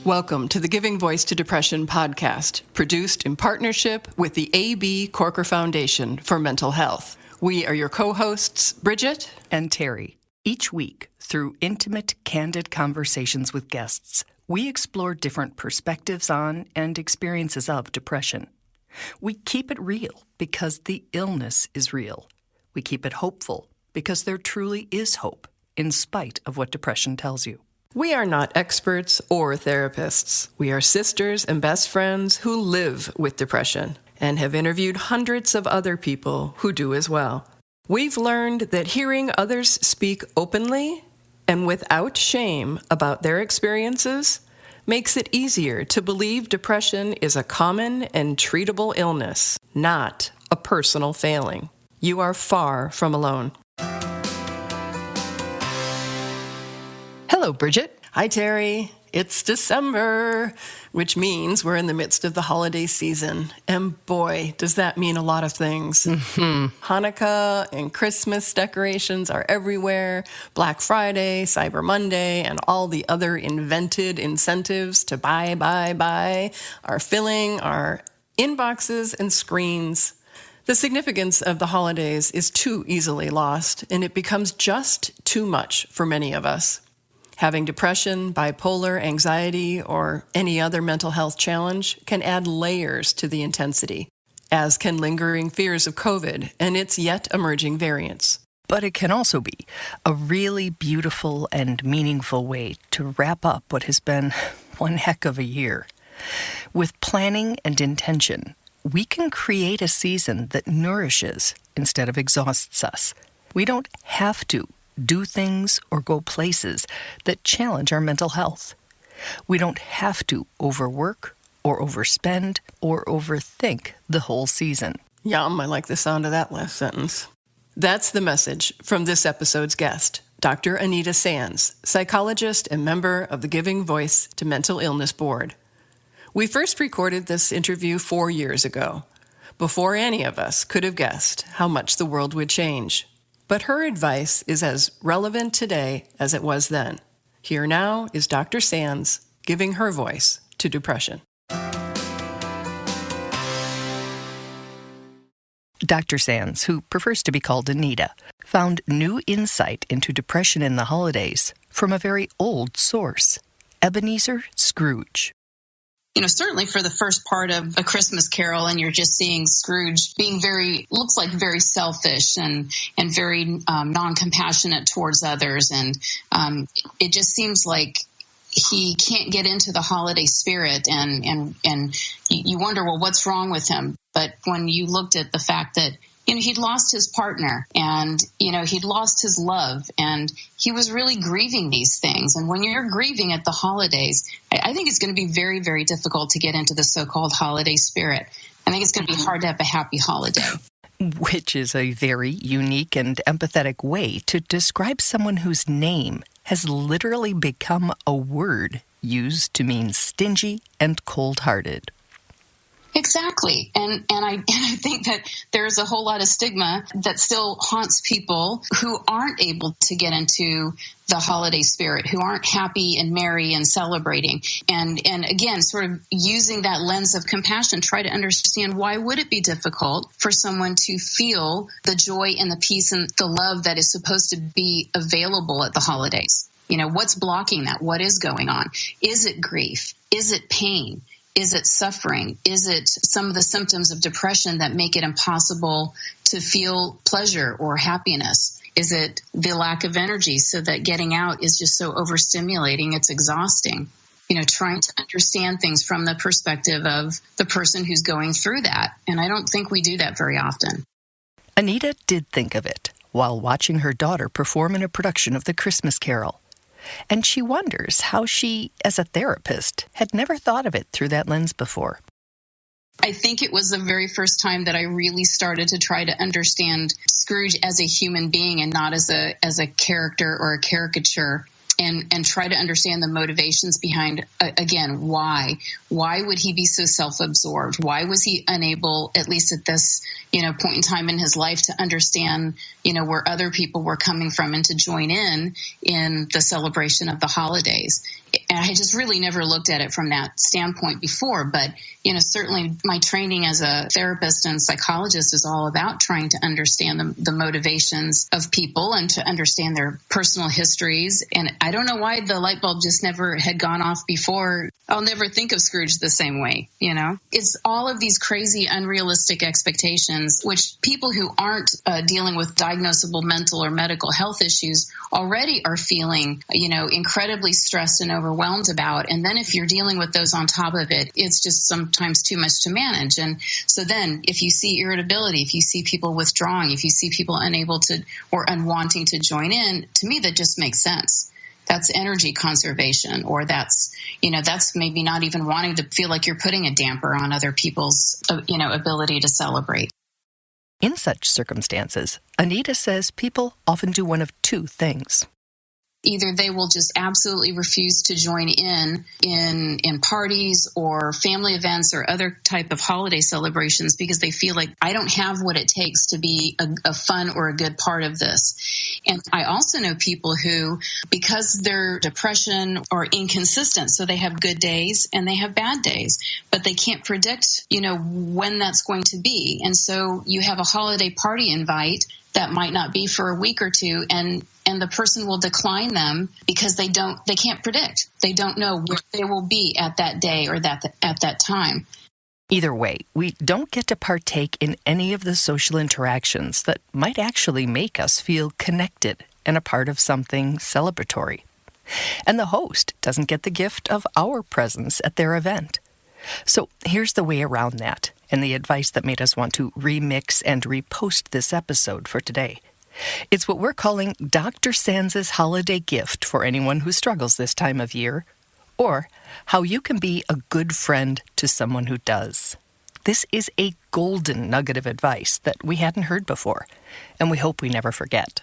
Welcome to the Giving Voice to Depression podcast, produced in partnership with the A.B. Corker Foundation for Mental Health. We are your co-hosts, Bridget and Terry. Each week, through intimate, candid conversations with guests, we explore different perspectives on and experiences of depression. We keep it real because the illness is real. We keep it hopeful because there truly is hope, in spite of what depression tells you. We are not experts or therapists. We are sisters and best friends who live with depression and have interviewed hundreds of other people who do as well. We've learned that hearing others speak openly and without shame about their experiences makes it easier to believe depression is a common and treatable illness, not a personal failing. You are far from alone. Hello, Bridget. Hi, Terry. It's December, which means we're in the midst of the holiday season. And boy, does that mean a lot of things. Hanukkah and Christmas decorations are everywhere. Black Friday, Cyber Monday, and all the other invented incentives to buy are filling our inboxes and screens. The significance of the holidays is too easily lost, and it becomes just too much for many of us. Having depression, bipolar, anxiety, or any other mental health challenge can add layers to the intensity, as can lingering fears of COVID and its yet emerging variants. But it can also be a really beautiful and meaningful way to wrap up what has been one heck of a year. With planning and intention, we can create a season that nourishes instead of exhausts us. We don't have to do things or go places that challenge our mental health. We don't have to overwork or overspend or overthink the whole season. Yum, I like the sound of that last sentence. That's the message from this episode's guest, Dr. Anita Sanz, psychologist and member of the Giving Voice to Mental Illness Board. We first recorded this interview 4 years ago, before any of us could have guessed how much the world would change. But her advice is as relevant today as it was then. Here now is Dr. Sanz giving her voice to depression. Dr. Sanz, who prefers to be called Anita, found new insight into depression in the holidays from a very old source, Ebenezer Scrooge. Certainly for the first part of A Christmas Carol, and you're just seeing Scrooge being looks like very selfish and very non-compassionate towards others. And it just seems like he can't get into the holiday spirit, and you wonder, well, what's wrong with him? But when you looked at the fact that he'd lost his partner and, he'd lost his love, and he was really grieving these things. And when you're grieving at the holidays, I think it's going to be very, very difficult to get into the so-called holiday spirit. I think it's going to be hard to have a happy holiday. Which is a very unique and empathetic way to describe someone whose name has literally become a word used to mean stingy and cold-hearted. Exactly. And I think that there's a whole lot of stigma that still haunts people who aren't able to get into the holiday spirit, who aren't happy and merry and celebrating. And again, sort of using that lens of compassion, try to understand, why would it be difficult for someone to feel the joy and the peace and the love that is supposed to be available at the holidays? What's blocking that? What is going on? Is it grief? Is it pain? Is it suffering? Is it some of the symptoms of depression that make it impossible to feel pleasure or happiness? Is it the lack of energy so that getting out is just so overstimulating, it's exhausting? Trying to understand things from the perspective of the person who's going through that. And I don't think we do that very often. Anita did think of it while watching her daughter perform in a production of The Christmas Carol. And she wonders how she, as a therapist, had never thought of it through that lens before. I think it was the very first time that I really started to try to understand Scrooge as a human being and not as a character or a caricature, and try to understand the motivations behind, again, why would he be so self-absorbed? Why was he unable, at least at this, point in time in his life, to understand, where other people were coming from and to join in the celebration of the holidays? And I had just really never looked at it from that standpoint before. But, certainly my training as a therapist and psychologist is all about trying to understand the motivations of people and to understand their personal histories. And I don't know why the light bulb just never had gone off before. I'll never think of Scrooge the same way, It's all of these crazy, unrealistic expectations, which people who aren't dealing with diagnosable mental or medical health issues already are feeling, incredibly stressed and overwhelmed about. And then if you're dealing with those on top of it, it's just sometimes too much to manage. And so then if you see irritability, if you see people withdrawing, if you see people unable to or unwanting to join in, to me, that just makes sense. That's energy conservation, or that's maybe not even wanting to feel like you're putting a damper on other people's, ability to celebrate. In such circumstances, Anita says people often do one of two things. Either they will just absolutely refuse to join in parties or family events or other type of holiday celebrations because they feel like I don't have what it takes to be a fun or a good part of this. And I also know people who, because their depression are inconsistent, so they have good days and they have bad days, but they can't predict, when that's going to be. And so you have a holiday party invite that might not be for a week or two, and the person will decline them because they can't predict. They don't know where they will be at that day or at that time. Either way, we don't get to partake in any of the social interactions that might actually make us feel connected and a part of something celebratory. And the host doesn't get the gift of our presence at their event. So here's the way around that, and the advice that made us want to remix and repost this episode for today. It's what we're calling Dr. Sanz's holiday gift for anyone who struggles this time of year, or how you can be a good friend to someone who does. This is a golden nugget of advice that we hadn't heard before, and we hope we never forget.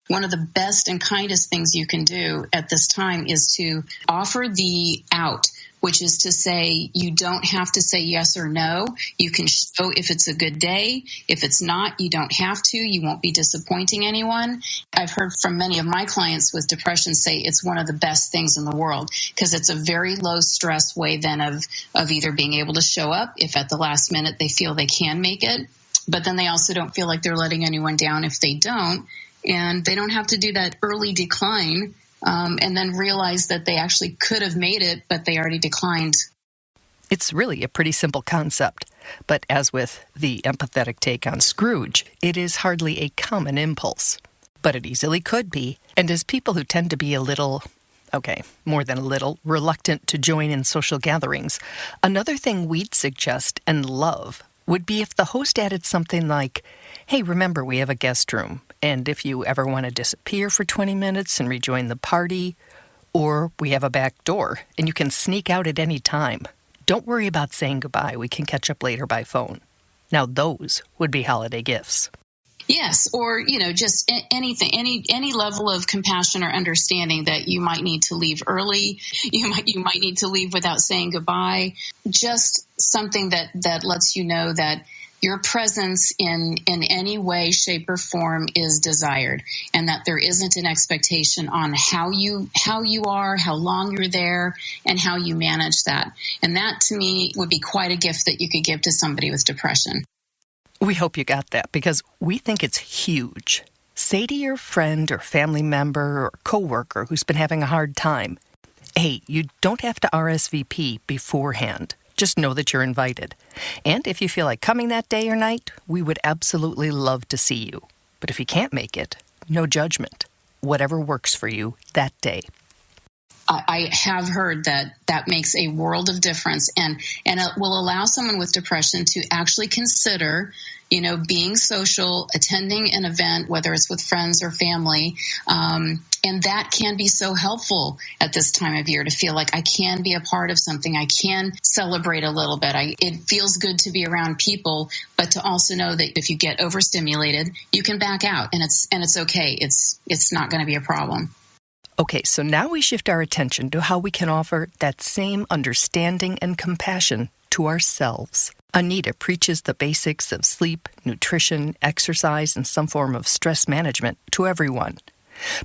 One of the best and kindest things you can do at this time is to offer the out, which is to say you don't have to say yes or no. You can show if it's a good day. If it's not, you don't have to. You won't be disappointing anyone. I've heard from many of my clients with depression say it's one of the best things in the world because it's a very low stress way then of either being able to show up if at the last minute they feel they can make it, but then they also don't feel like they're letting anyone down if they don't. And they don't have to do that early decline and then realize that they actually could have made it, but they already declined. It's really a pretty simple concept, but as with the empathetic take on Scrooge, it is hardly a common impulse. But it easily could be, and as people who tend to be a little, more than a little, reluctant to join in social gatherings, another thing we'd suggest and love would be if the host added something like, hey, remember we have a guest room, and if you ever want to disappear for 20 minutes and rejoin the party, or we have a back door and you can sneak out at any time. Don't worry about saying goodbye. We can catch up later by phone. Now those would be holiday gifts. Yes, or, just anything, any level of compassion or understanding that you might need to leave early, you might need to leave without saying goodbye, just something that lets you know that your presence in any way, shape, or form is desired, and that there isn't an expectation on how you are, how long you're there, and how you manage that. And that, to me, would be quite a gift that you could give to somebody with depression. We hope you got that because we think it's huge. Say to your friend or family member or coworker who's been having a hard time, hey, you don't have to RSVP beforehand. Just know that you're invited. And if you feel like coming that day or night, we would absolutely love to see you. But if you can't make it, no judgment. Whatever works for you that day. I have heard that makes a world of difference, and it will allow someone with depression to actually consider, being social, attending an event, whether it's with friends or family. And that can be so helpful at this time of year to feel like I can be a part of something. I can celebrate a little bit. It feels good to be around people, but to also know that if you get overstimulated, you can back out, and it's okay. It's not going to be a problem. Okay, so now we shift our attention to how we can offer that same understanding and compassion to ourselves. Anita preaches the basics of sleep, nutrition, exercise, and some form of stress management to everyone.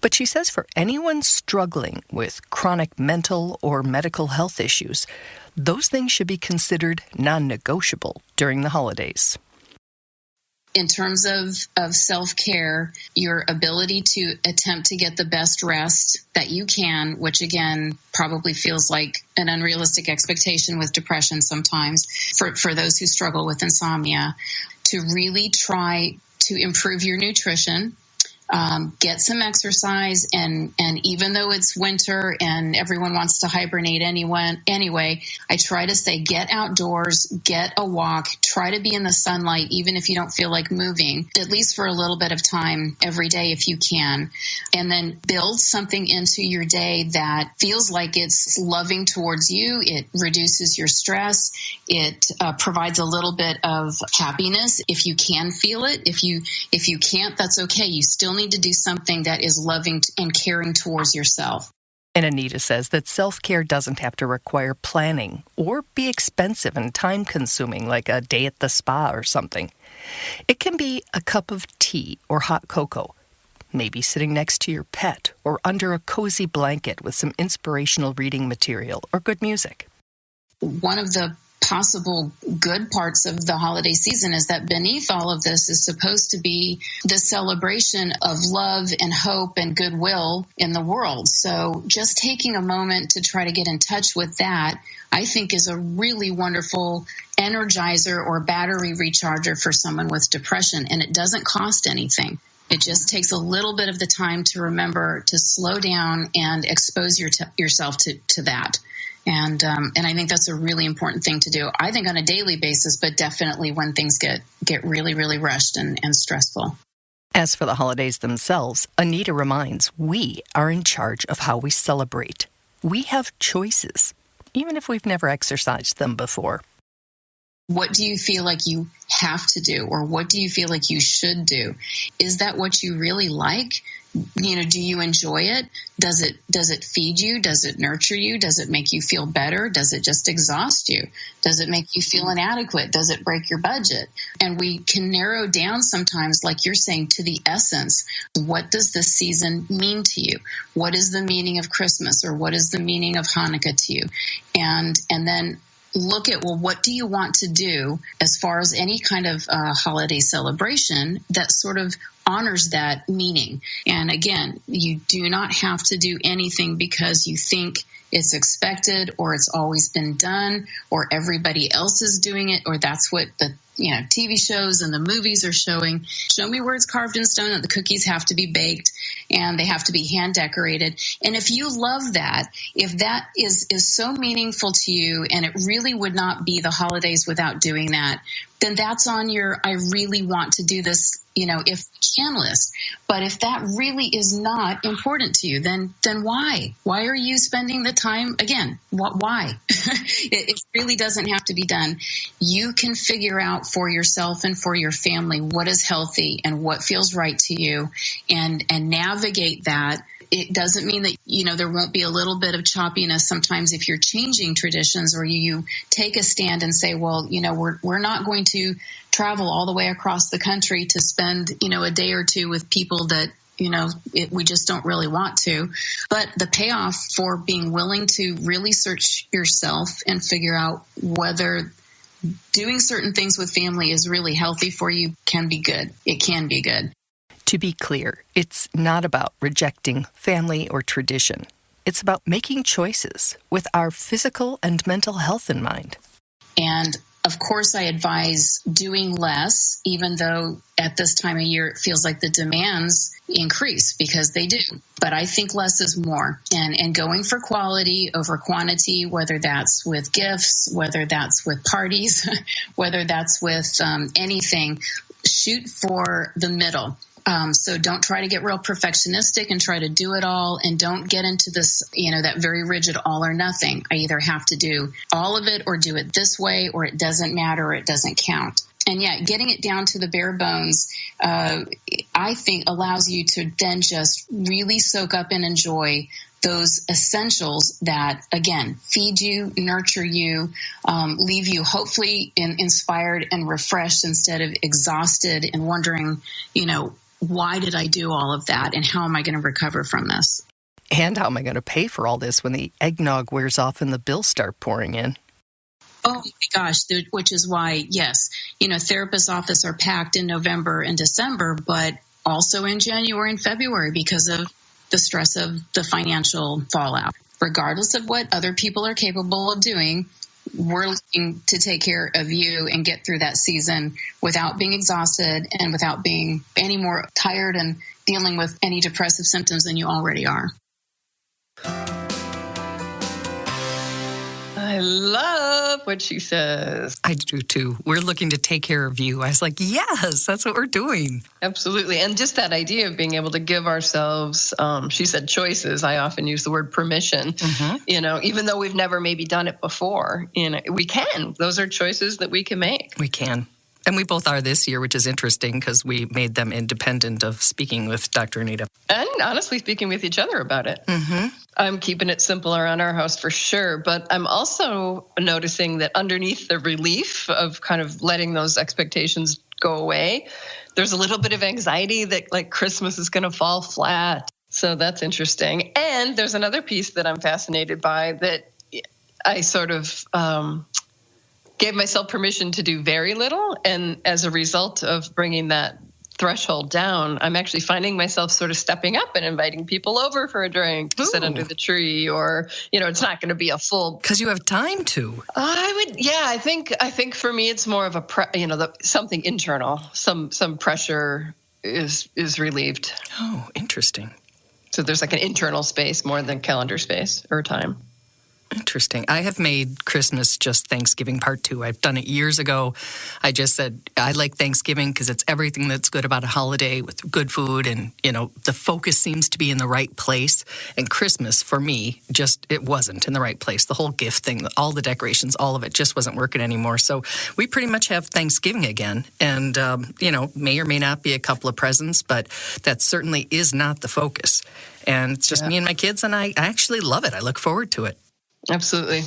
But she says for anyone struggling with chronic mental or medical health issues, those things should be considered non-negotiable during the holidays. In terms of self-care, your ability to attempt to get the best rest that you can, which again probably feels like an unrealistic expectation with depression sometimes for those who struggle with insomnia, to really try to improve your nutrition, get some exercise, and even though it's winter and everyone wants to hibernate anyway, I try to say get outdoors, get a walk, try to be in the sunlight, even if you don't feel like moving, at least for a little bit of time every day if you can. And then build something into your day that feels like it's loving towards you. It reduces your stress. It provides a little bit of happiness if you can feel it. If you can't, that's okay. You still need to do something that is loving and caring towards yourself. And Anita says that self-care doesn't have to require planning or be expensive and time-consuming like a day at the spa or something. It can be a cup of tea or hot cocoa, maybe sitting next to your pet or under a cozy blanket with some inspirational reading material or good music. One of the possible good parts of the holiday season is that beneath all of this is supposed to be the celebration of love and hope and goodwill in the world. So just taking a moment to try to get in touch with that, I think, is a really wonderful energizer or battery recharger for someone with depression. And it doesn't cost anything. It just takes a little bit of the time to remember to slow down and expose yourself to that. And I think that's a really important thing to do, I think on a daily basis, but definitely when things get really, really rushed and stressful. As for the holidays themselves, Anita reminds we are in charge of how we celebrate. We have choices, even if we've never exercised them before. What do you feel like you have to do, or what do you feel like you should do? Is that what you really like? Do you enjoy it? Does it feed you? Does it nurture you? Does it make you feel better? Does it just exhaust you? Does it make you feel inadequate? Does it break your budget? And we can narrow down sometimes, like you're saying, to the essence. What does this season mean to you? What is the meaning of Christmas, or what is the meaning of Hanukkah to you? And then look at, well, what do you want to do as far as any kind of holiday celebration that sort of honors that meaning? And again, you do not have to do anything because you think it's expected, or it's always been done, or everybody else is doing it, or that's what the TV shows and the movies are showing. Show me where it's carved in stone that the cookies have to be baked and they have to be hand decorated. And if you love that, if that is so meaningful to you, and it really would not be the holidays without doing that, then that's on your I really want to do this, if you can list. But if that really is not important to you, then why? Why are you spending the time? Again, why? It really doesn't have to be done. You can figure out for yourself and for your family what is healthy and what feels right to you, and navigate that. It doesn't mean that, there won't be a little bit of choppiness sometimes if you're changing traditions, or you take a stand and say, well, we're not going to travel all the way across the country to spend, a day or two with people that, we just don't really want to. But the payoff for being willing to really search yourself and figure out whether doing certain things with family is really healthy for you can be good. It can be good. To be clear, it's not about rejecting family or tradition. It's about making choices with our physical and mental health in mind. And of course, I advise doing less, even though at this time of year it feels like the demands increase, because they do. But I think less is more. And going for quality over quantity, whether that's with gifts, whether that's with parties, whether that's with anything, shoot for the middle. So don't try to get real perfectionistic and try to do it all, and don't get into this, that very rigid all or nothing. I either have to do all of it or do it this way, or it doesn't matter, or it doesn't count. And yet getting it down to the bare bones, I think allows you to then just really soak up and enjoy those essentials that, again, feed you, nurture you, leave you hopefully inspired and refreshed instead of exhausted and wondering, why did I do all of that? And how am I going to recover from this? And how am I going to pay for all this when the eggnog wears off and the bills start pouring in? Oh my gosh, which is why, yes, therapists' offices are packed in November and December, but also in January and February because of the stress of the financial fallout. Regardless of what other people are capable of doing, we're looking to take care of you and get through that season without being exhausted and without being any more tired and dealing with any depressive symptoms than you already are. I love what she says. I do too. We're looking to take care of you. I was like, yes, that's what we're doing. Absolutely. And just that idea of being able to give ourselves, she said choices. I often use the word permission, even though we've never maybe done it before, we can. Those are choices that we can make. We can. And we both are this year, which is interesting because we made them independent of speaking with Dr. Anita. And honestly speaking with each other about it. Mm-hmm. I'm keeping it simple around our house for sure. But I'm also noticing that underneath the relief of kind of letting those expectations go away, there's a little bit of anxiety that like Christmas is going to fall flat. So that's interesting. And there's another piece that I'm fascinated by that I sort of gave myself permission to do very little. And as a result of bringing that threshold down, I'm actually finding myself sort of stepping up and inviting people over for a drink to sit under the tree, or, it's not going to be a full. Because you have time to. I think for me, it's more of a, something internal, some pressure is relieved. Oh, interesting. So there's like an internal space more than calendar space or time. Interesting. I have made Christmas just Thanksgiving part 2. I've done it years ago. I just said, I like Thanksgiving because it's everything that's good about a holiday with good food and, the focus seems to be in the right place. And Christmas, for me, it wasn't in the right place. The whole gift thing, all the decorations, all of it just wasn't working anymore. So we pretty much have Thanksgiving again. And, may or may not be a couple of presents, but that certainly is not the focus. And it's just me and my kids, and I actually love it. I look forward to it. Absolutely.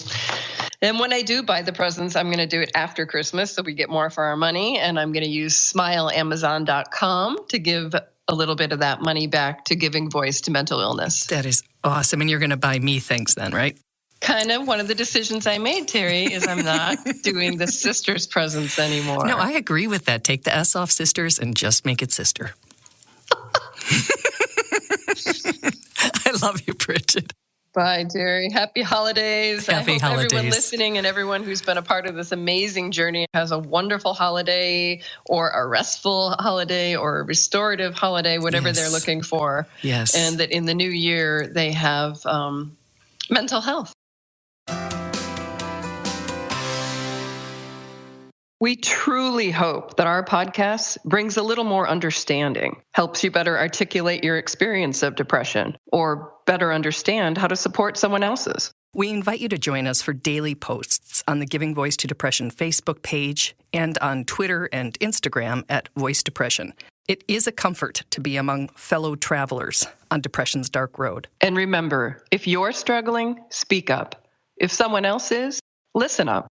And when I do buy the presents, I'm going to do it after Christmas so we get more for our money. And I'm going to use smileamazon.com to give a little bit of that money back to giving voice to mental illness. That is awesome. And you're going to buy me things then, right? Kind of. One of the decisions I made, Terry, is I'm not doing the sisters' presents anymore. No, I agree with that. Take the S off sisters and just make it sister. I love you, Bridget. Bye, Terry. Happy holidays. Happy I hope holidays. Everyone listening and everyone who's been a part of this amazing journey has a wonderful holiday or a restful holiday or a restorative holiday, whatever they're looking for. Yes. And that in the new year, they have mental health. We truly hope that our podcast brings a little more understanding, helps you better articulate your experience of depression, or better understand how to support someone else's. We invite you to join us for daily posts on the Giving Voice to Depression Facebook page and on Twitter and Instagram at Voice Depression. It is a comfort to be among fellow travelers on depression's dark road. And remember, if you're struggling, speak up. If someone else is, listen up.